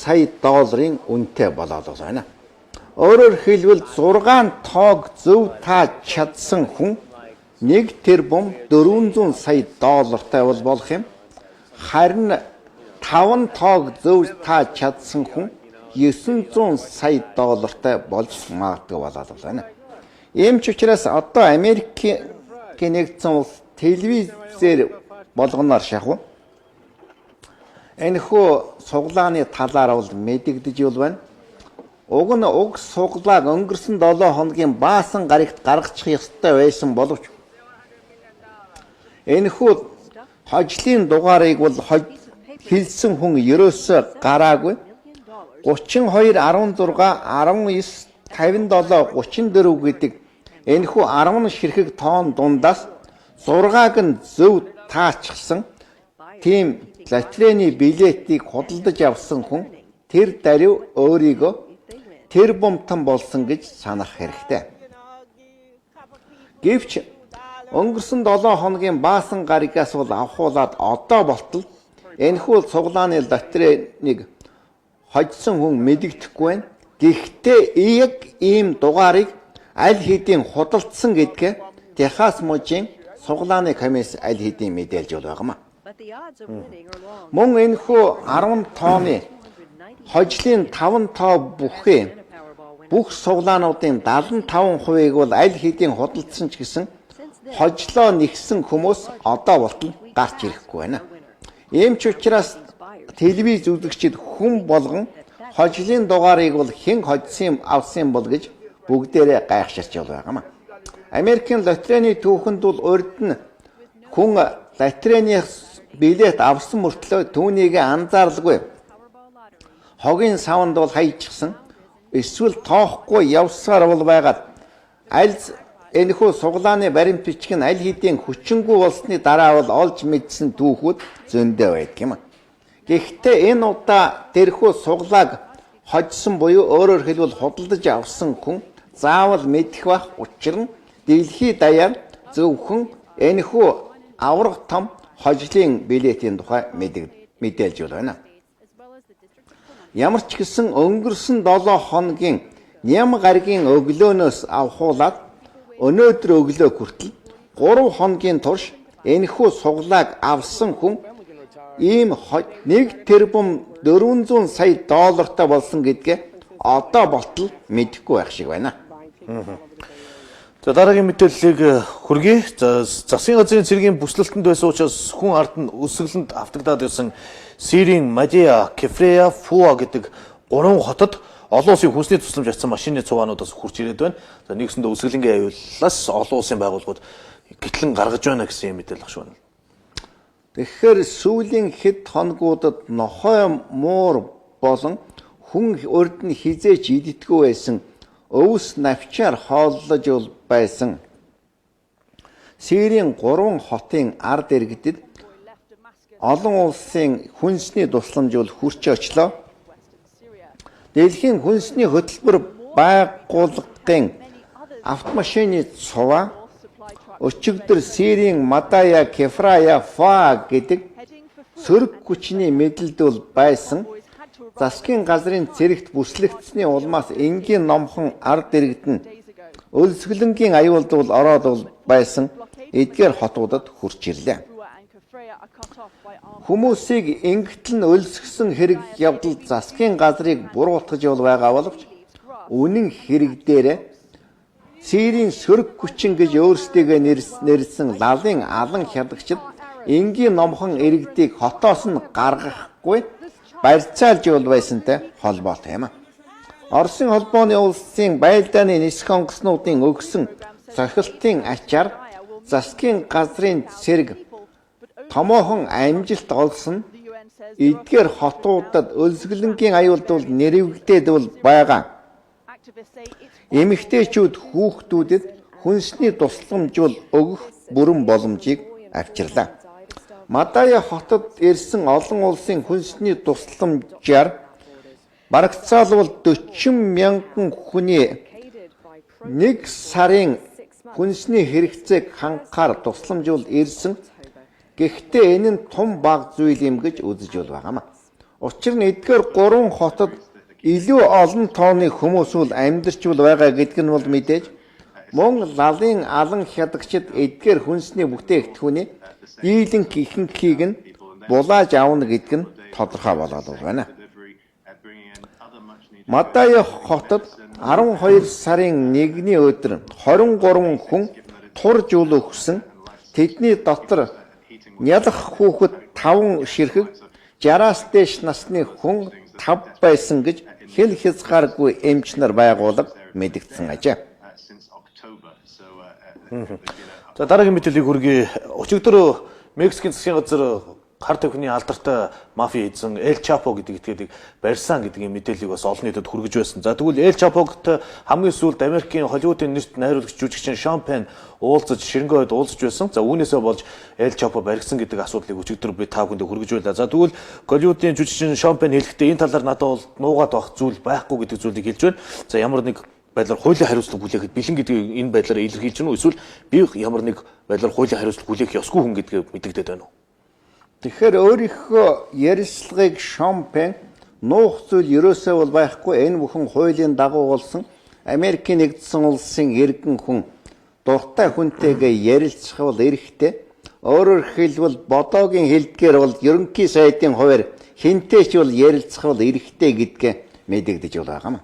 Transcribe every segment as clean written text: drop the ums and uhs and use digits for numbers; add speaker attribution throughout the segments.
Speaker 1: сая долларын үнэтэй болоод байна. Өөрөөр хэлбэл 6 тоог зөв тааж чадсан хүн 1 тэрбум 400 сая доллартай болох юм. Харин 5 тоог зөв тааж чадсан хүн 900 сая доллартай болж магадгүй болоод байна. Ийм ч учраас одоо Америкийн нэгдсэн улс телевизээр болгоноор шахав. Энэхүү суглааны талаар бол мэдэгдэж байна. Уг нь уг суглааг өнгөрсөн 7 хоногийн баасан гарагт гаргачих ёстой байсан боловч энэхүү хожлын дугаарыг бол хэлсэн хүн ерөөсөө гараагүй. 32, 16, 19, 57, 34 гэдэг энэхүү 10 ширхэг тоон дундаас 6-г нь зөв таачихсан тийм лотерейны билетийг худалдаж авсан хүн тэр даруй өөрийгөө тэр бомтон болсон гэж санах хэрэгтэй. Гэвч өнгөрсөн 7 хоногийн баасан гаригаас бол авахуулаад одоо болтол энэхүү суглааны лотерейнийг хожсон хүн мэдэгдэхгүй байна. Гэхдээ яг ийм дугаарыг аль хэдийн худалдсан гэдгээ Техас мужийн суглааны комисс аль хэдийн мэдээлж байна. Мөн энэхүү 10 тооны хожлын 5 тоо бүх суглаануудын 75%-ийг бол аль хэдийн худалдсан ч гэсэн хожлоо нэгсэн хүмүүс одоо болтол гарч ирэхгүй байна. Ийм ч учраас телевиз үзэгчид хүн болгон хожлын дугаарыг бол хэн хожсон авсан бол гэж бүгдээрээ гайхширч байна. Америкийн лотерейны түүхэнд бол урд нь хүн лотерейны билет авсан мөртлөө түүнийг анзааралгүй хогийн савнд бол хайчихсан эсвэл тоохгүй явсаар бол байгаад аль энэхүү суглааны баримт бичиг нь аль хэдийн хүчингүй болсны дараа бол олж мэдсэн түүхүүд зөндөө байдаг юм. Гэхдээ энэ удаа тэрхүү суглааг хожсон буюу өөрөөр хэлбэл худалдаж авсан хүн заавал мэдэх бах учир нь дэлхийд даяар зөвхөн энэхүү аврах том хожлын билетийн тухай мэдээлж байна. Ямар ч гэсэн өнгөрсөн 7 хоногийн ням гаригийн өглөөнөөс авахуулаад өнөөдөр өглөө хүртэл 3 хоногийн турш энэхүү суглааг авсан хүн ийм 1 тэрбум 400 сая доллартай болсон гэдгээ одоо болтол мэдэхгүй байх шиг байна.
Speaker 2: За дараагийн мэдээллийг хүргэе. Засгийн газрын цэргийн бүслэлтэнд байсан учраас хүн ард нь өсөглөнд автагдаад байсан Сирийн Мадия, Кефрея, Фуа гэдэг 3 хотод олон улсын хүнсний тусламж авсан машины цугаануудаас хурж ирээд байна. За нэгсэндээ өсгөлнгийн аюуллаас олон улсын байгууллагууд гэтлэн гаргаж байна гэсэн юм мэдээлэл багш байна.
Speaker 1: Тэгэхээр сүүлийн хэд хоногудад нохой муур болон хүн урд нь хизээч иддэггүй байсан өвс навчаар хооллож байсан Сирийн 3 хотын ард иргэдэд олон улсын хүнсний тусламж хурж очлоо. Дэлхийн хүнсний хөтөлбөр байгууллагын автомашины цуваа өчигдөр Сирийн Мадая, Кефрая, Фа гэдэг сөрөг хүчний мэдлэлд байсан засгийн газрын цэрэгт бүслэгдсэний улмаас энгийн номхон ард иргэд нь өлсгөлөнгийн аюулд ороод байсан эдгээр хотуудад хурж ирлээ. Хүмүүсийг ингэтэл нь өлсгсөн хэрэг явдал засгийн газрыг буруутгаж байгаа боловч үнэн хэрэг дээр Сирийн сөрөг хүчин гэж өөрсдийгөө нэрлсэн лалын алан хядагчид энгийн номхон иргэдийг хотоос нь гаргахгүй барьцаалж байсантай холбоотой юм. Оросын холбооны улсын байлдааны нисэх онгоцнуудын өгсөн цохилтын ачаар засгийн газрын цэрэг томоохон амжилт олсон эдгээр хотуудад өлсгөлөнгийн аюулд нэрвэгдээд байгаа. Эмэгтэйчүүд хүүхдүүдэд хүнсний тусламж өгөх бүрэн боломжийг авчирлаа. Мадая хотод ирсэн олон улсын хүнсний тусламжаар барагцаалбал 40 мянган хүний 1 сарын хүнсний хэрэгцээг хангахаар тусламжуул ирсэн. Гэхдээ энэ нь том бага зүйл юм гэж үзэж байна. Учир нь эдгээр 3 хотод илүү олон тооны хүмүүс бол амьдарчул байгаа гэдг нь бол мэдээж мөн лалын алан хядагчид эдгээр хүнсний бүтээгдэхүүний дийлэнх ихэнхийг нь булааж авна гэдг нь тодорхой болоод байна. Мадая хотод 12 сарын 1-ний өдөр 23 хүн туржуул өгсөн. Тэдний дотор нялх хүүхэд 5 ширхэг 60-аас дээш насны хүн 5 байсан гэж хэл хязгааргүй эмч нар байгууллага мэдгдсэн ажээ.
Speaker 2: За дараагийн мэдээллийг хүргэе. Өчигдөр Мексикийн засгийн газар хар тамхины алдартай мафия эзэн Эл Чапо гэдэг этгээдийг барьсан гэдгийн мэдээллийг бас олон нийтэд хүргэж байсан. За тэгвэл Эл Чапогт хамгийн сүүлд Америкийн Холливуудын нэрт найруулагч жүжигчин Шон Пен уулзаж ширэнгойд уулзаж байсан. За үүнээсээ болж Эл Чапо баригдсан гэдэг асуудлыг өчигдөр би та бүхэнд хүргэж байлаа. За тэгвэл Холливуудын жүжигчин Шон Пен хэлэхдээ энэ талаар надад бол нуугаад байх зүйл байхгүй гэдэг зүйлийг хэлж байна. За ямар нэг байдлаар хуулийн хариуцлага хүлээхэд бэлэн гэдгийг энэ байдлаар илэрхийлж гэнэ үү? Эсвэл би ямар нэг байдлаар хуулийн хариуцлага хүлээх ёсгүй хүн гэдгийг мэдэгдээд байна уу?
Speaker 1: Тэгэхээр өөрийнхөө ярилцлагыг Шон Пен нуух зүйл ерөөсөө бол байхгүй. Энэ бүхэн хуулийн дагуу болсон Америкийн нэгдсэн улсын иргэн хүн дуртай хүнтэйгээ ярилцах бол эрэхтэй. Өөрөөр хэлбэл бодоогийн хэлдгээр бол ерөнхий сайдын хувьд хинтэй ч бол ярилцах бол эрэхтэй гэдгээ мэдэгдэж байгаа юм.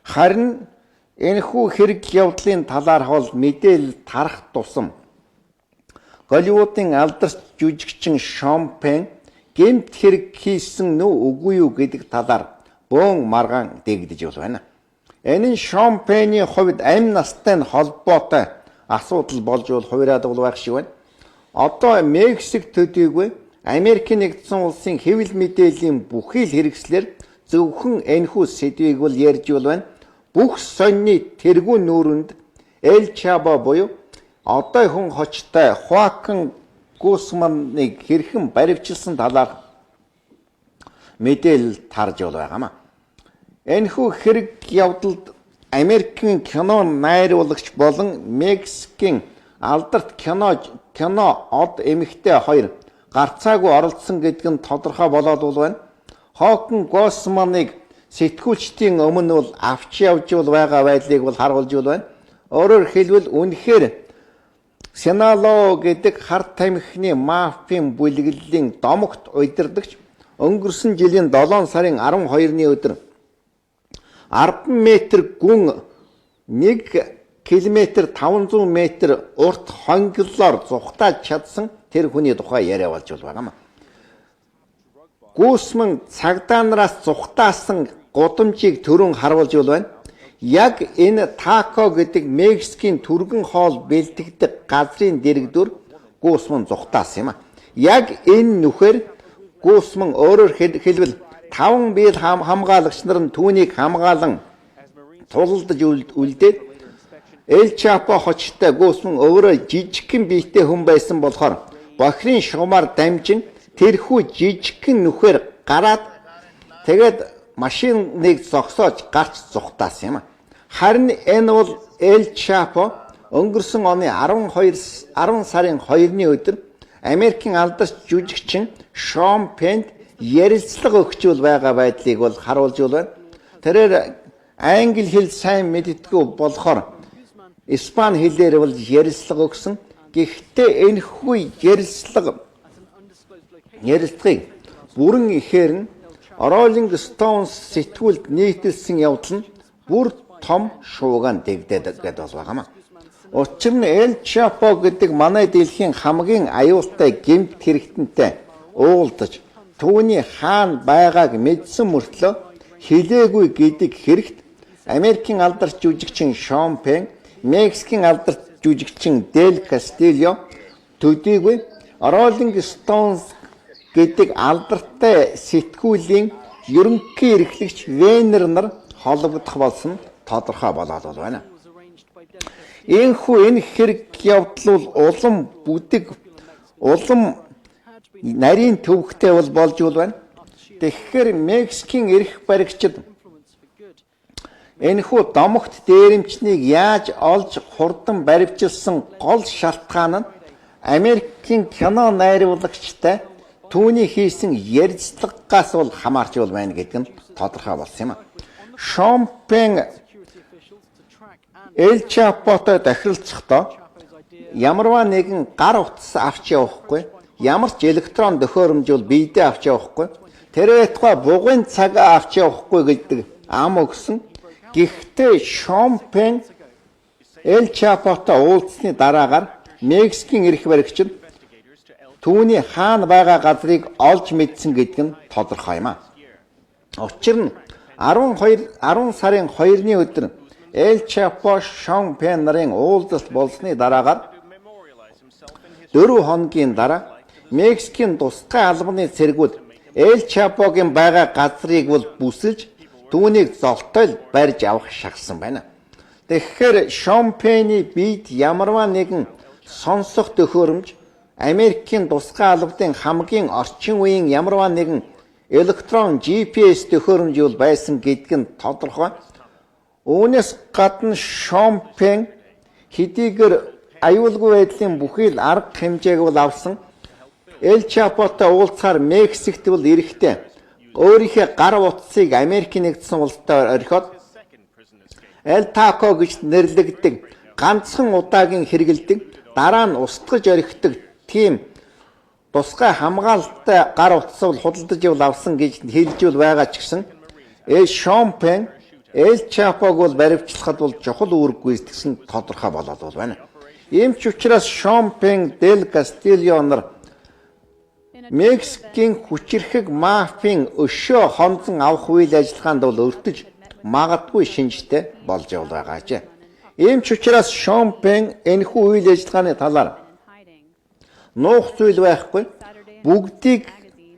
Speaker 1: Харин энэхүү хэрэг явдлын талаарх бол мэдээлэл тарах тусам Голливуудын алдарч жүжигчин Шон Пен гэмт хэрэг хийсэн нү үгүй юу гэдэг талаар бөөн маргаан дээгдэж байна. Энэ нь Шон Пений хувьд амь настай нь холбоотой асуудал болж хувираад байх шиг байна. Одоо Мексик төдийгүй Америкийн нэгдсэн улсын хэвлэл мэдээллийн бүхий л хэрэгслэр зөвхөн энэхүү сэдвийг бол ярьж байна. Бүх сонины тэргүүн нүүрэнд Эл Чапо буюу одоо хүн хочтой Хуакин Гусманыг хэрхэн баривчилсан талаар мэдээлэл тарж байгаа юм. Энэхүү хэрэг явдалд Америкийн кино найруулагч болон Мексикийн алдарт кино од эмэгтэй хоёр гарцаагүй оролцсон гэдэг нь тодорхой болоод байна. Хуакин Гусманыг сэтгүүлчдийн өмнө бол авч явж байгаа байдлыг бол харуулж байна. Өөрөөр хэлбэл үнэхээр Синалоо гэдэг хар тамхины мафийн бүлэглэлийн домогт удирдагч өнгөрсөн жилийн 7 сарын 12-ны өдөр 10 метр гүн 1 км 500 м урт хонглоор зүхтааж чадсан тэр хүний тухай яриа болж байгаа юм. Гусман цагдаа нараас зүхтаасан гудамжийг төрөн харуулж байна. Яг энэ тако гэдэг Мексикийн түргэн хоол бэлтгэдэг газрын дэрэгдүр Гусман зүхтаасан юм. Яг энэ нүхээр Гусман өөрөөр хэлбэл 5 биел хамгаалагч нар нь түүнийг хамгаалan тулалдаж үлдээд Эл Чапо хочтой Гусман өөрөө жижигхэн биетэй хүн байсан болохоор бохирын шугамар дамжин тэрхүү жижигхэн нүхээр гараад тэгээд машиныг зогсоож гарч зүхтаасан юм. Харин энэ бол Эл Чапо өнгөрсөн оны 10 сарын 2-ны өдөр Америкийн алдарч жүжигчин Шон Пенд ярилцлага өгчүүл байгаа байдлыг бол харуулж байна. Тэрээр англи хэл сайн мэддэггүй болохоор испани хэлээр бол ярилцлага өгсөн. Гэхдээ энэхүү ярилцлагыг бүрэн ихээр нь Rolling Stones сэтгүүлд нийтэлсэн явдал нь бүр том шууган дэвдээд байгаа юм. Учир нь Эл Чапо гэдэг манай дэлхийн хамгийн аюултай гэмт хэрэгтэнтэй уулзаж түүний хаана байгааг мэдсэн мөртлөө хэлээгүй гэдэг хэрэгт Америкийн алдарч жүжигчин Шон Пен, Мексикийн алдарч жүжигчин Дэл Кастильо төдийгүй Rolling Stones гэдэг алдартай сэтгүүлийн ерөнхий эрхлэгч Венер нар холбогдох болсон тодорхой болоод байна. Энэхүү энэ хэрэг явдал бол улам нарийн төвхтэй болж байна. Тэгэхээр Мексикийн эрх баригчид энэхүү домогт дээрэмчнийг яаж олж хурдан баривчилсан гол шалтгаан нь Америкийн кино найруулагчтай түүний хийсэн ярьцлагаас бол хамаарч байна гэдэг нь тодорхой болсон юм а. Шомпен Эл Чапотой дахиралцахдаа ямарваа нэгэн гар утас авч явахгүй, ямар ч электрон төхөөрөмж бол биедээ авч явахгүй, тэрэтхэ бугын цаг авч явахгүй гэдэг ам өгсөн. Гэхдээ Шомпен Эл Чапотой уулзсны дараагаар Мексикийн эрх баригчид түүний хаана байгаа газрыг олж мэдсэн гэдэг нь тодорхой юм а. Учир нь 10 сарын 2-ны өдөр Эл Чапо Шомпен нарын уулзалт болсны дараагаар 4 хоногийн дараа Мексикийн тусгай албаны цэргүүд Эл Чапогийн байгаа газрыг бол бүсэлж түүнийг золтой барьж авах шахсан байна. Тэгэхээр Шомпений бид ямарваа нэгэн сонсох төхөөрөмж Америкийн тусгай албаны хамгийн орчин үеийн ямарваа нэгэн электрон GPS төхөөрөмж бол байсан гэдг нь тодорхой. Үүнээс гадна Шомпен хэдийгээр аюулгүй байдлын бүхий л арга хэмжээг бол авсан. Эл Чапотой уулзахаар Мексикт бол эрэхтэй өөрийнхөө гар утсыг Америкийн нэгдсэн улстай орхиод Эл Тако гэж нэрлэгддэг ганцхан удаагийн хэрэгэлдэг, дараа нь устгаж орхидог тийм тусгай хамгаалалттай гар утсаа худалдаж авсан гэж хэлж байгаа ч гэсэн Шомпен Эл Чапог бол баривчлахад бол чухал үүрэг гүйцэтгсэн тодорхой болоод байна. Ийм ч учраас Шомпен Дел Кастильо нар Мексикийн хүчирхэг мафийн өшөө хонзон авах үйл ажиллагаанд бол өртөж магадгүй шинжтэй болж байгаа ч. Ийм ч учраас Шомпен энэхүү үйл ажиллагааны талаар нуух зүйл байхгүй, бүгдийг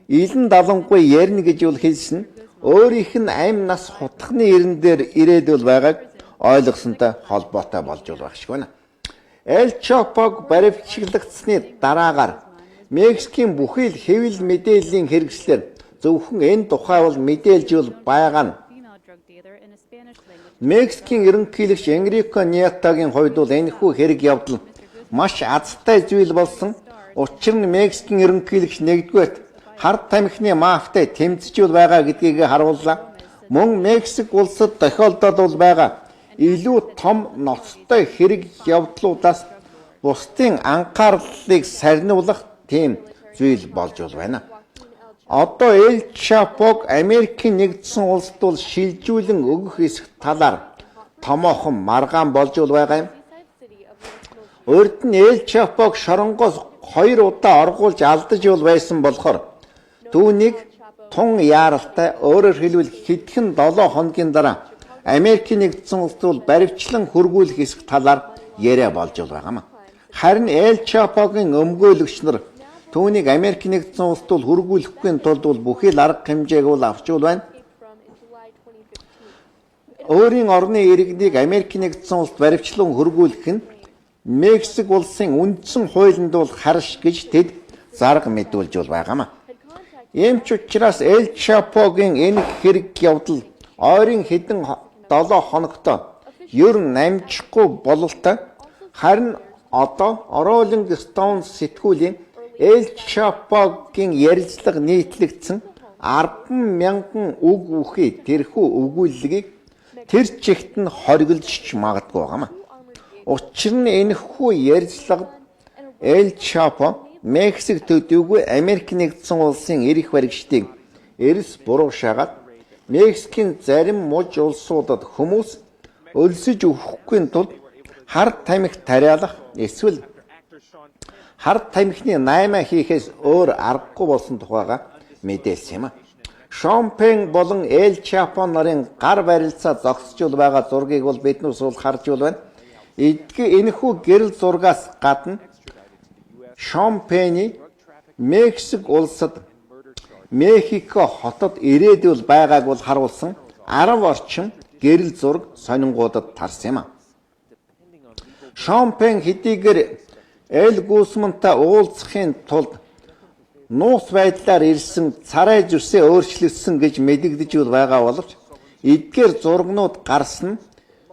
Speaker 1: илэн далангүй ярина гэж бол хэлсэн. Өөрийнх нь амь нас хутганы ирэн дээр ирээдүүл байгааг ойлгосонтой холбоотой болж байгаа шиг байна. Эл Чапог баривчлагдсны дараагаар Мексикийн бүхий л хэвлэл мэдээллийн хэрэгслэр зөвхөн энэ тухай бол мэдээлж байгаа нь Мексикийн ерөнхийлөгч Энрико Ниетагийн хувьд бол энэхүү хэрэг явдал маш азтай зүйл болсон. Учир нь Мексикийн ерөнхийлөгч нэгдүгээр хард тамхины мафтай тэмцэж байгаа гэдгийг харууллаа. Мөн Мексик улсад тохиолдоод байгаа илүү том ноцтой хэрэг явдлуудаас бусдын анхаарлыг сарниулах тийм зүйл болж байна. Одоо Эл Чапог Америкийн нэгдсэн улсад бол шилжүүлэн өгөх эсэх талаар томоохон маргаан болж байгаа юм. Урд нь Эл Чапог шоронгоос 2 удаа оргуулж алдаж байсан болохоор түүнийг тун яаралтай, өөрөөр хэлбэл хэдхэн 7 хоногийн дараа Америкийн нэгдсэн улсад бол баривчлан хөргүүлэх эсэх талаар яриа болж байгаа юм. Харин Эл Чапогийн өмгөөлөгч нар түүнийг Америкийн нэгдсэн улсад бол хөргүүлэхгүй тулд бол бүхий л арга хэмжээг бол авч байна. Өөрийн орны иргэнийг Америкийн нэгдсэн улсад баривчлан хөргүүлэх нь Мексик улсын үндсэн хуулинд бол харш гэж тэд зарга мэдүүлж байгаа юм. Ийм ч учраас Эл Чапогийн энэ хэрэг явдал ойрын хэдэн 7 хоногт ер нь намжихгүй бололтой. Харин одоо Rolling Stone сэтгүүлийн Эл Чапогийн ярилцлага нийтлэгдсэн 10,000 үг үхий тэрхүү өгүүлэлгийг тэр чигт нь хориглож магадгүй байгаа юм. Учир нь энэхүү ярилцлагад Эл Чапо Мексик төдийгүй Америкийн нэгдсэн улсын эрх баригчдыг эрс буруушаагаад Мексикийн зарим муж улсуудад хүмүүс өлсөж өгөхгүй тулд хард тамхи тариалах эсвэл хард тамхины наймаа хийхээс өөр аргагүй болсон тухайга мэдээлсэн юм. Шомпен болон Эл Чапо нарын гар барилцаа зогсож байгаа зургийг бол биднээс бол харж байна. Энэхүү гэрэл зургаас гадна Шомпений Мексик улсад Мехико хотод ирээдүйн байгааг бол харуулсан 10 орчим гэрэл зураг сонингуудад тарсан юм. Шомпен хэдийгээр Эл Гусмантай уулзахын тулд нууц байдлаар ирсэн царай зүсээ өөрчлөгдсөн гэж мэдэгдэж байгаа боловч эдгээр зургнууд гарсан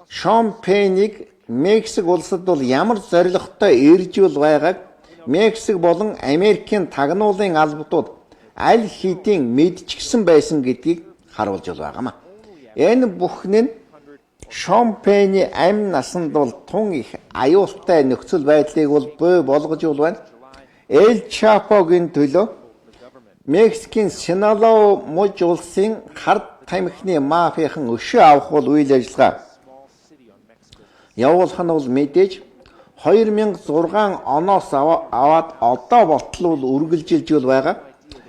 Speaker 1: Шомпенийг Мексик улсад бол ямар зорилготой ирж байгааг Мексик болон Америкийн тагнуулын албатууд аль хэдийн мэдчихсэн байсан гэдгийг харуулж байгаамаа. Энэ бүхэн нь Шомпейний амь насанд бол тун их аюултай нөхцөл байдлыг бол бий болгож байна. Эл Чапогийн төлөө Мексикийн Синалао мужи улсын хард тамхины мафийн өшөө авах бол үйл ажиллагаа явуулах нь бол мэдээж 2006 оноос аваад одоо болтол бол үргэлжилж байгаа.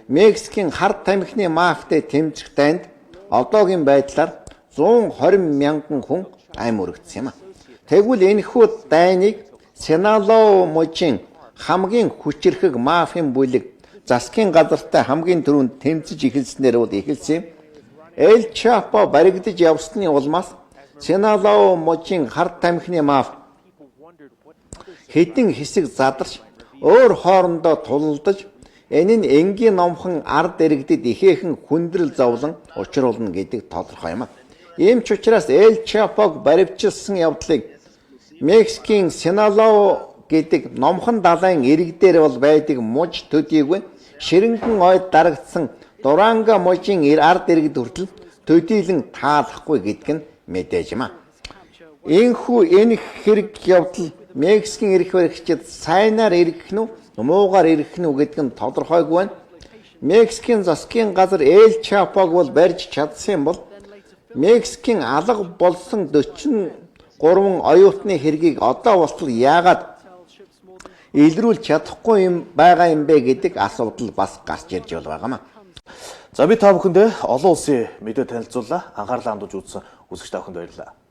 Speaker 1: Мексикийн хард тамхины мафиатай тэмцэх дайнд одоогийн байдлаар 120 мянган хүн ам өргөцсөн юм а. Тэгвэл энэхүү дайныг Синалао мужийн хамгийн хүчирхэг мафийн бүлэг засгийн газартай хамгийн түрүүнд тэмцэж эхэлснээр бол эхэлсэн юм. Эл Чапо баригдаж явсны улмаас Синалао мужийн хард тамхины маф хэдэн хэсэг задарч өөр хоорондоо тулалдаж энэ нь энгийн номхон ард иргэдэд ихээхэн хүндрэл зовлон учруулна гэдэг тодорхой юм. Ийм ч учраас Эл Чапог баривчилсан явдлыг Мексикийн Синалао гэдэг номхон далайн иргэдээр бол байдаг муж төдийгүй ширэнгэн ойд дарагдсан Дуранго мужийн ард иргэд хүртэл төдийлөн таалахгүй гэдг нь мэдээж юм. Энэхүү энэ хэрэг явдал Мексикийн эрх баригчид сайнаар ирэх нь муугаар ирэх нь гэдэг нь тодорхойгүй байна. Мексикийн засгийн газар Эл Чапог бол барьж чадсан бол Мексикийн алга болсон 43 оюутны хэргийг одоо болтол яагаад илрүүлж чадахгүй юм байгаа юм бэ гэдэг асуудал бас гарч ирж байгаа юм.
Speaker 2: За би та бүхэндээ олон улсын мэдээ танилцууллаа. Анхаарлаа хандуулж үзсэн үзэгч та бүхэнд баярлалаа.